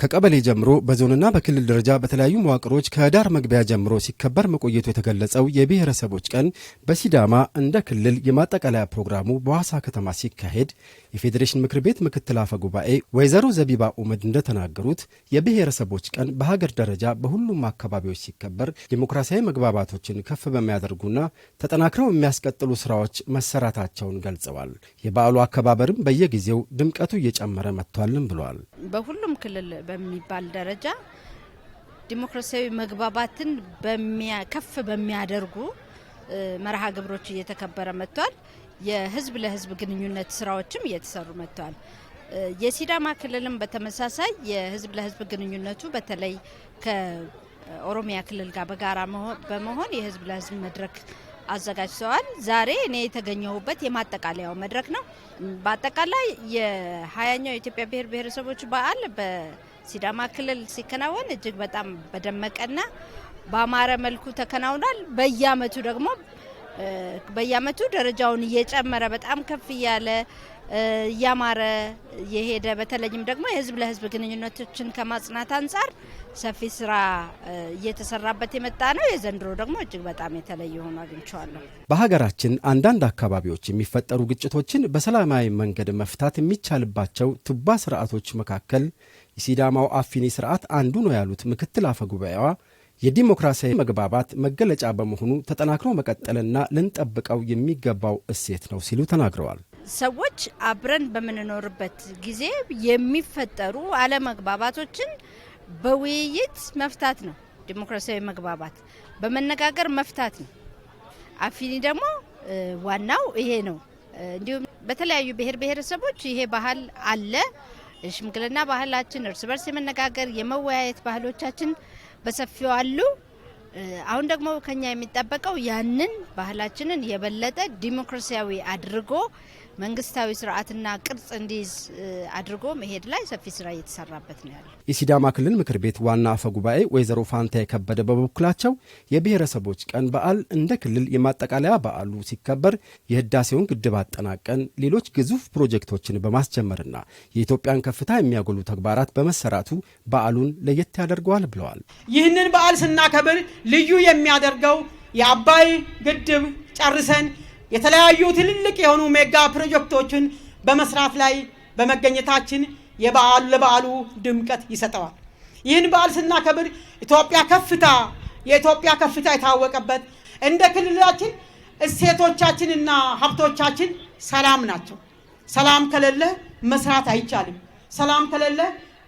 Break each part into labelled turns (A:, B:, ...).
A: ከቀበሌ ጀምሮ በዞንና በክልል ደረጃ በተለያዩ መዋቅሮች ከህዳር መግቢያ ጀምሮ ሲከበር መቆየቱ የተገለጸው የብሔረሰቦች ቀን በሲዳማ እንደ ክልል የማጠቃለያ ፕሮግራሙ በሐዋሳ ከተማ ሲካሄድ የፌዴሬሽን ምክር ቤት ምክትል አፈ ጉባኤ ወይዘሮ ዘቢባ ኡመድ እንደተናገሩት የብሔረሰቦች ቀን በሀገር ደረጃ በሁሉም አካባቢዎች ሲከበር ዲሞክራሲያዊ መግባባቶችን ከፍ በሚያደርጉና ተጠናክረው የሚያስቀጥሉ ስራዎች መሰራታቸውን ገልጸዋል። የበዓሉ አከባበርም በየጊዜው ድምቀቱ እየጨመረ መጥቷልም ብለዋል።
B: በሁሉም ክልል በሚባል ደረጃ ዲሞክራሲያዊ መግባባትን ከፍ በሚያደርጉ መርሃ ግብሮች እየተከበረ መጥቷል። የህዝብ ለህዝብ ግንኙነት ስራዎችም እየተሰሩ መጥቷል። የሲዳማ ክልልም በተመሳሳይ የህዝብ ለህዝብ ግንኙነቱ በተለይ ከኦሮሚያ ክልል ጋር በጋራ በመሆን የህዝብ ለህዝብ መድረክ አዘጋጅተዋል። ዛሬ እኔ የተገኘሁበት የማጠቃለያው መድረክ ነው። በአጠቃላይ የ20ኛው የኢትዮጵያ ብሔር ብሔረሰቦች በዓል በሲዳማ ክልል ሲከናወን እጅግ በጣም በደመቀና በአማረ መልኩ ተከናውኗል። በየአመቱ ደረጃውን እየጨመረ በጣም ከፍ እያለ እያማረ የሄደ በተለይም ደግሞ የህዝብ ለህዝብ ግንኙነቶችን ከማጽናት አንጻር ሰፊ ስራ እየተሰራበት የመጣ ነው። የዘንድሮ ደግሞ እጅግ በጣም የተለየ ሆኖ አግኝቼዋለሁ።
A: በሀገራችን አንዳንድ አካባቢዎች የሚፈጠሩ ግጭቶችን በሰላማዊ መንገድ መፍታት የሚቻልባቸው ቱባ ስርዓቶች መካከል የሲዳማው አፊኒ ስርዓት አንዱ ነው ያሉት ምክትል አፈ ጉባኤዋ የዲሞክራሲያዊ መግባባት መገለጫ በመሆኑ ተጠናክሮ መቀጠልና ልንጠብቀው የሚገባው እሴት ነው ሲሉ ተናግረዋል።
B: ሰዎች አብረን በምንኖርበት ጊዜ የሚፈጠሩ አለመግባባቶችን በውይይት መፍታት ነው። ዲሞክራሲያዊ መግባባት በመነጋገር መፍታት ነው። አፊኒ ደግሞ ዋናው ይሄ ነው። እንዲሁም በተለያዩ ብሔር ብሔረሰቦች ይሄ ባህል አለ። ሽምግልና ባህላችን፣ እርስ በርስ የመነጋገር የመወያየት ባህሎቻችን በሰፊው አሉ። አሁን ደግሞ ከኛ የሚጠበቀው ያንን ባህላችንን የበለጠ ዲሞክራሲያዊ አድርጎ መንግስታዊ ስርዓትና ቅርጽ እንዲይዝ አድርጎ መሄድ ላይ ሰፊ ስራ እየተሰራበት ነው ያለው።
A: የሲዳማ ክልል ምክር ቤት ዋና አፈ ጉባኤ ወይዘሮ ፋንታ የከበደ በበኩላቸው የብሔረሰቦች ቀን በዓል እንደ ክልል የማጠቃለያ በዓሉ ሲከበር የህዳሴውን ግድብ አጠናቀን ሌሎች ግዙፍ ፕሮጀክቶችን በማስጀመርና የኢትዮጵያን ከፍታ የሚያጎሉ ተግባራት በመሰራቱ በዓሉን ለየት ያደርገዋል ብለዋል።
C: ይህንን በዓል ስናከብር ልዩ የሚያደርገው የአባይ ግድብ ጨርሰን የተለያዩ ትልልቅ የሆኑ ሜጋ ፕሮጀክቶችን በመስራት ላይ በመገኘታችን ለበዓሉ ድምቀት ይሰጠዋል። ይህን በዓል ስናከብር የኢትዮጵያ ከፍታ የታወቀበት እንደ ክልላችን እሴቶቻችንና ሀብቶቻችን ሰላም ናቸው። ሰላም ከሌለ መስራት አይቻልም። ሰላም ከሌለ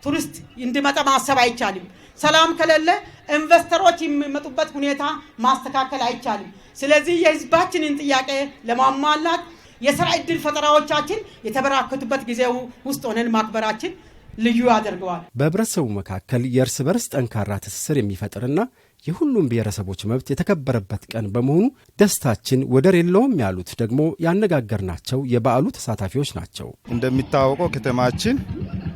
C: ቱሪስት እንዲመጣ ማሰብ አይቻልም። ሰላም ከሌለ ኢንቨስተሮች የሚመጡበት ሁኔታ ማስተካከል አይቻልም። ስለዚህ የህዝባችንን ጥያቄ ለማሟላት የሥራ ዕድል ፈጠራዎቻችን የተበራከቱበት ጊዜ ውስጥ ሆነን ማክበራችን ልዩ ያደርገዋል።
A: በህብረተሰቡ መካከል የእርስ በርስ ጠንካራ ትስስር የሚፈጥርና የሁሉም ብሔረሰቦች መብት የተከበረበት ቀን በመሆኑ ደስታችን ወደር የለውም ያሉት ደግሞ ያነጋገርናቸው የበዓሉ ተሳታፊዎች ናቸው።
D: እንደሚታወቀው ከተማችን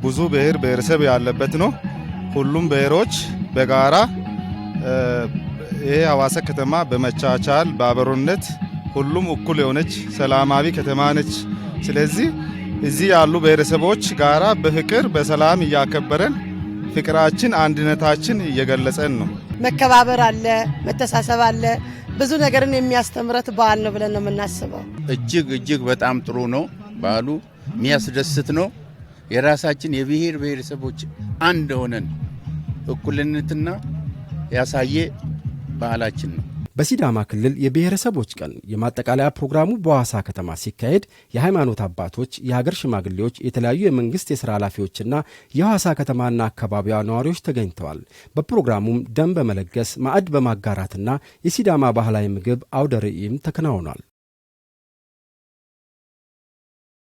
D: ብዙ ብሔር ብሔረሰብ ያለበት ነው። ሁሉም ብሔሮች በጋራ ይሄ ሐዋሳ ከተማ በመቻቻል በአብሮነት ሁሉም እኩል የሆነች ሰላማዊ ከተማ ነች። ስለዚህ እዚህ ያሉ ብሔረሰቦች ጋራ በፍቅር በሰላም እያከበረን ፍቅራችን አንድነታችን እየገለጸን ነው።
E: መከባበር አለ፣ መተሳሰብ አለ። ብዙ ነገርን የሚያስተምረት በዓል ነው ብለን ነው የምናስበው።
F: እጅግ በጣም ጥሩ ነው። በዓሉ የሚያስደስት ነው። የራሳችን የብሔር ብሔረሰቦች አንድ ሆነን እኩልነትና ያሳየ ባህላችን ነው።
A: በሲዳማ ክልል የብሔረሰቦች ቀን የማጠቃለያ ፕሮግራሙ በሐዋሳ ከተማ ሲካሄድ የሃይማኖት አባቶች፣ የሀገር ሽማግሌዎች፣ የተለያዩ የመንግስት የሥራ ኃላፊዎችና የሐዋሳ ከተማና አካባቢዋ ነዋሪዎች ተገኝተዋል። በፕሮግራሙም ደም በመለገስ ማዕድ በማጋራትና የሲዳማ ባህላዊ ምግብ አውደ ርዕይም ተከናውኗል።